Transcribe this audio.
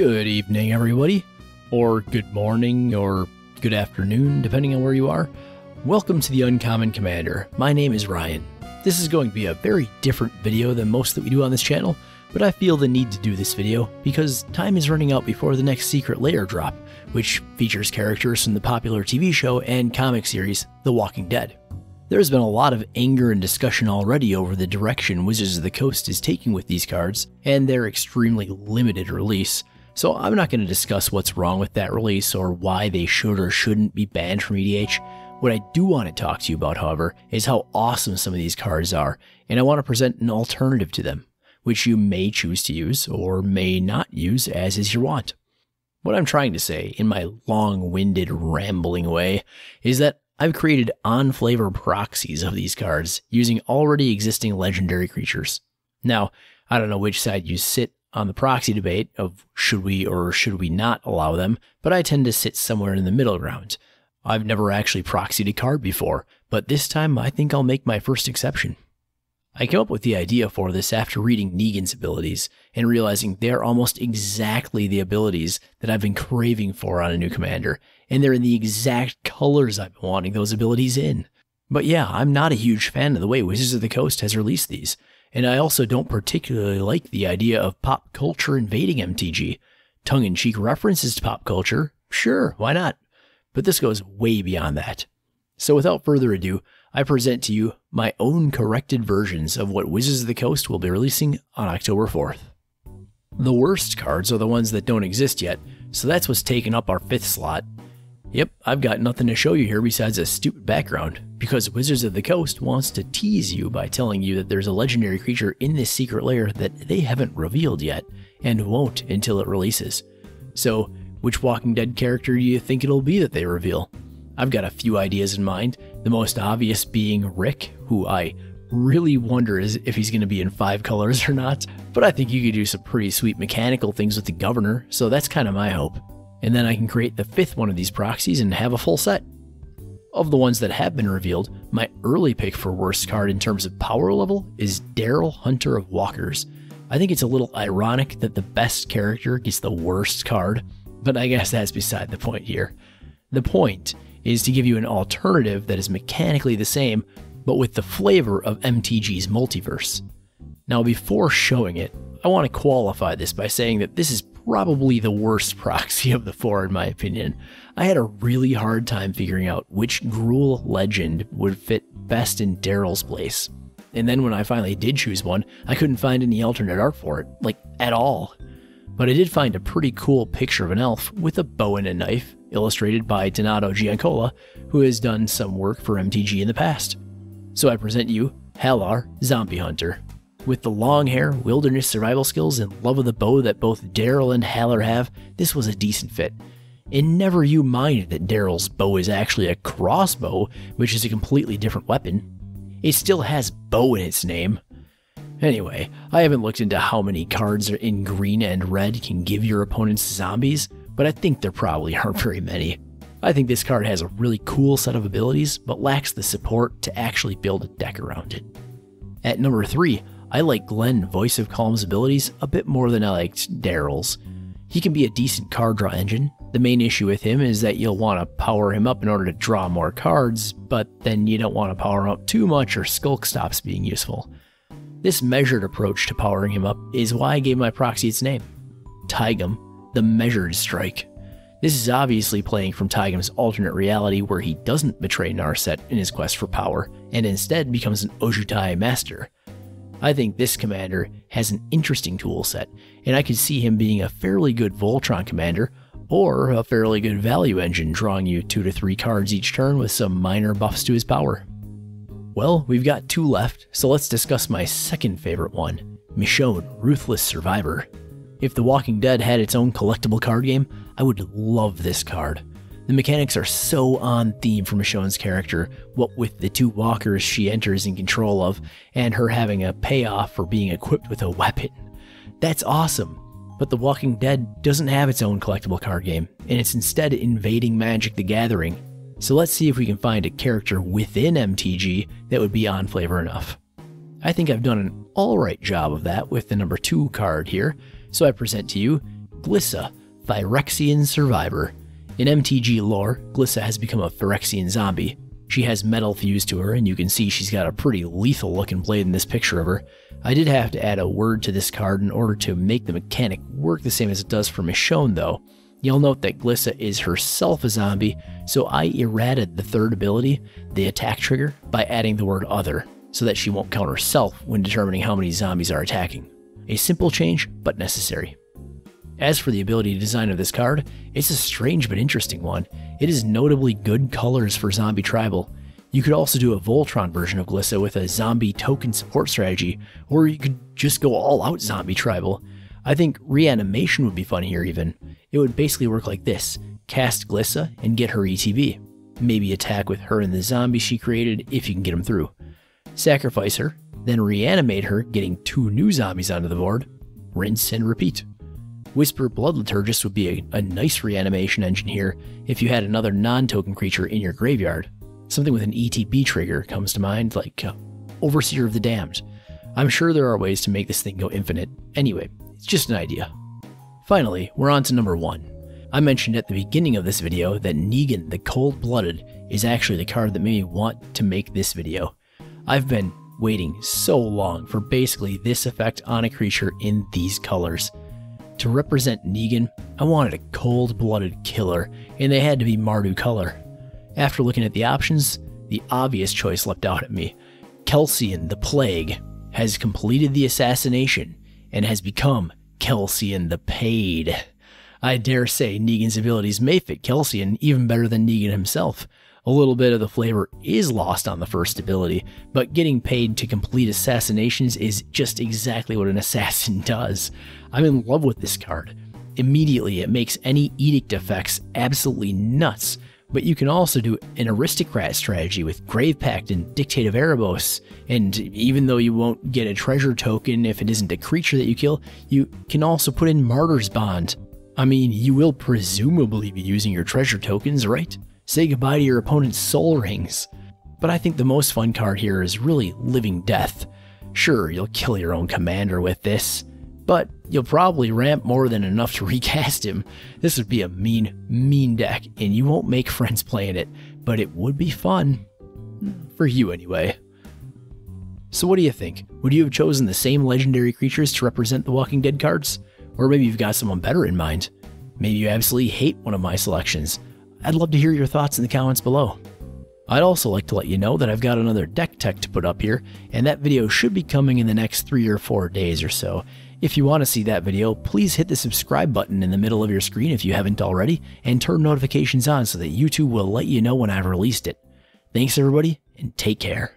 Good evening, everybody, or good morning, or good afternoon, depending on where you are. Welcome to the Uncommon Commander. My name is Ryan. This is going to be a very different video than most that we do on this channel, but I feel the need to do this video because time is running out before the next Secret Lair drop, which features characters from the popular TV show and comic series The Walking Dead. There's been a lot of anger and discussion already over the direction Wizards of the Coast is taking with these cards and their extremely limited release. So I'm not going to discuss what's wrong with that release or why they should or shouldn't be banned from EDH. What I do want to talk to you about, however, is how awesome some of these cards are, and I want to present an alternative to them, which you may choose to use or may not use as is your want. What I'm trying to say, in my long-winded, rambling way, is that I've created on-flavor proxies of these cards using already existing legendary creatures. Now, I don't know which side you sit on the proxy debate of should we or should we not allow them, but I tend to sit somewhere in the middle ground. I've never actually proxied a card before, but this time I think I'll make my first exception. I came up with the idea for this after reading Negan's abilities and realizing they're almost exactly the abilities that I've been craving for on a new commander, and they're in the exact colors I've been wanting those abilities in. But yeah, I'm not a huge fan of the way Wizards of the Coast has released these, and I also don't particularly like the idea of pop culture invading MTG. Tongue-in-cheek references to pop culture, sure, why not? But this goes way beyond that. So without further ado, I present to you my own corrected versions of what Wizards of the Coast will be releasing on October 4th. The worst cards are the ones that don't exist yet, so that's what's taken up our 5th slot. Yep, I've got nothing to show you here besides a stupid background, because Wizards of the Coast wants to tease you by telling you that there's a legendary creature in this secret lair that they haven't revealed yet, and won't until it releases. So, which Walking Dead character do you think it'll be that they reveal? I've got a few ideas in mind, the most obvious being Rick, who I really wonder if he's going to be in 5 colors or not, but I think you could do some pretty sweet mechanical things with the Governor, so that's kind of my hope. And then I can create the 5th one of these proxies and have a full set. Of the ones that have been revealed, my early pick for worst card in terms of power level is Daryl, Hunter of Walkers. I think it's a little ironic that the best character gets the worst card, but I guess that's beside the point here. The point is to give you an alternative that is mechanically the same, but with the flavor of MTG's multiverse. Now before showing it, I want to qualify this by saying that this is probably the worst proxy of the 4 in my opinion. I had a really hard time figuring out which Gruul legend would fit best in Daryl's place. And then when I finally did choose one, I couldn't find any alternate art for it, like at all. But I did find a pretty cool picture of an elf with a bow and a knife, illustrated by Donato Giancola, who has done some work for MTG in the past. So I present you Halar, Zombie Hunter. With the long hair, wilderness survival skills, and love of the bow that both Daryl and Halar have, this was a decent fit. And never you mind that Daryl's bow is actually a crossbow, which is a completely different weapon. It still has bow in its name. Anyway, I haven't looked into how many cards in green and red can give your opponents zombies, but I think there probably aren't very many. I think this card has a really cool set of abilities, but lacks the support to actually build a deck around it. At number 3, I like Glenn, Voice of Calm's abilities a bit more than I liked Daryl's. He can be a decent card draw engine. The main issue with him is that you'll want to power him up in order to draw more cards, but then you don't want to power him up too much or Skulk stops being useful. This measured approach to powering him up is why I gave my proxy its name. Taigam, the Measured Strike. This is obviously playing from Taigam's alternate reality where he doesn't betray Narset in his quest for power, and instead becomes an Ojutai master. I think this commander has an interesting tool set, and I could see him being a fairly good Voltron commander, or a fairly good value engine drawing you 2 to 3 cards each turn with some minor buffs to his power. Well, we've got 2 left, so let's discuss my second favorite one, Michonne, Ruthless Survivor. If The Walking Dead had its own collectible card game, I would love this card. The mechanics are so on theme for Michonne's character, what with the 2 walkers she enters in control of, and her having a payoff for being equipped with a weapon. That's awesome, but The Walking Dead doesn't have its own collectible card game, and it's instead invading Magic the Gathering. So let's see if we can find a character within MTG that would be on flavor enough. I think I've done an alright job of that with the number 2 card here, so I present to you Glissa, Phyrexian Survivor. In MTG lore, Glissa has become a Phyrexian zombie. She has metal fused to her, and you can see she's got a pretty lethal looking blade in this picture of her. I did have to add a word to this card in order to make the mechanic work the same as it does for Michonne though. You'll note that Glissa is herself a zombie, so I errated the third ability, the attack trigger, by adding the word other, so that she won't count herself when determining how many zombies are attacking. A simple change, but necessary. As for the ability design of this card, it's a strange but interesting one. It is notably good colors for Zombie Tribal. You could also do a Voltron version of Glissa with a zombie token support strategy, or you could just go all out Zombie Tribal. I think reanimation would be fun here even. It would basically work like this: cast Glissa and get her ETB. Maybe attack with her and the zombie she created if you can get them through. Sacrifice her, then reanimate her, getting 2 new zombies onto the board. Rinse and repeat. Whisper Blood Liturgist would be a nice reanimation engine here if you had another non-token creature in your graveyard. Something with an ETB trigger comes to mind, like Overseer of the Damned. I'm sure there are ways to make this thing go infinite. Anyway, it's just an idea. Finally, we're on to number 1. I mentioned at the beginning of this video that Negan the Cold-Blooded is actually the card that made me want to make this video. I've been waiting so long for basically this effect on a creature in these colors. To represent Negan, I wanted a cold-blooded killer, and they had to be Mardu color. After looking at the options, the obvious choice leapt out at me. Kelsian the Plague has completed the assassination and has become Kelsian the Paid. I dare say Negan's abilities may fit Kelsian even better than Negan himself. A little bit of the flavor is lost on the first ability, but getting paid to complete assassinations is just exactly what an assassin does. I'm in love with this card. Immediately, it makes any edict effects absolutely nuts, but you can also do an aristocrat strategy with Grave Pact and Dictate of Erebos, and even though you won't get a treasure token if it isn't a creature that you kill, you can also put in Martyr's Bond. I mean, you will presumably be using your treasure tokens, right? Say goodbye to your opponent's soul rings. But I think the most fun card here is really Living Death. Sure, you'll kill your own commander with this, but you'll probably ramp more than enough to recast him. This would be a mean deck, and you won't make friends playing it, but it would be fun. For you anyway. So what do you think? Would you have chosen the same legendary creatures to represent the Walking Dead cards? Or maybe you've got someone better in mind. Maybe you absolutely hate one of my selections. I'd love to hear your thoughts in the comments below. I'd also like to let you know that I've got another deck tech to put up here, and that video should be coming in the next 3 or 4 days or so. If you want to see that video, please hit the subscribe button in the middle of your screen if you haven't already, and turn notifications on so that YouTube will let you know when I've released it. Thanks everybody, and take care.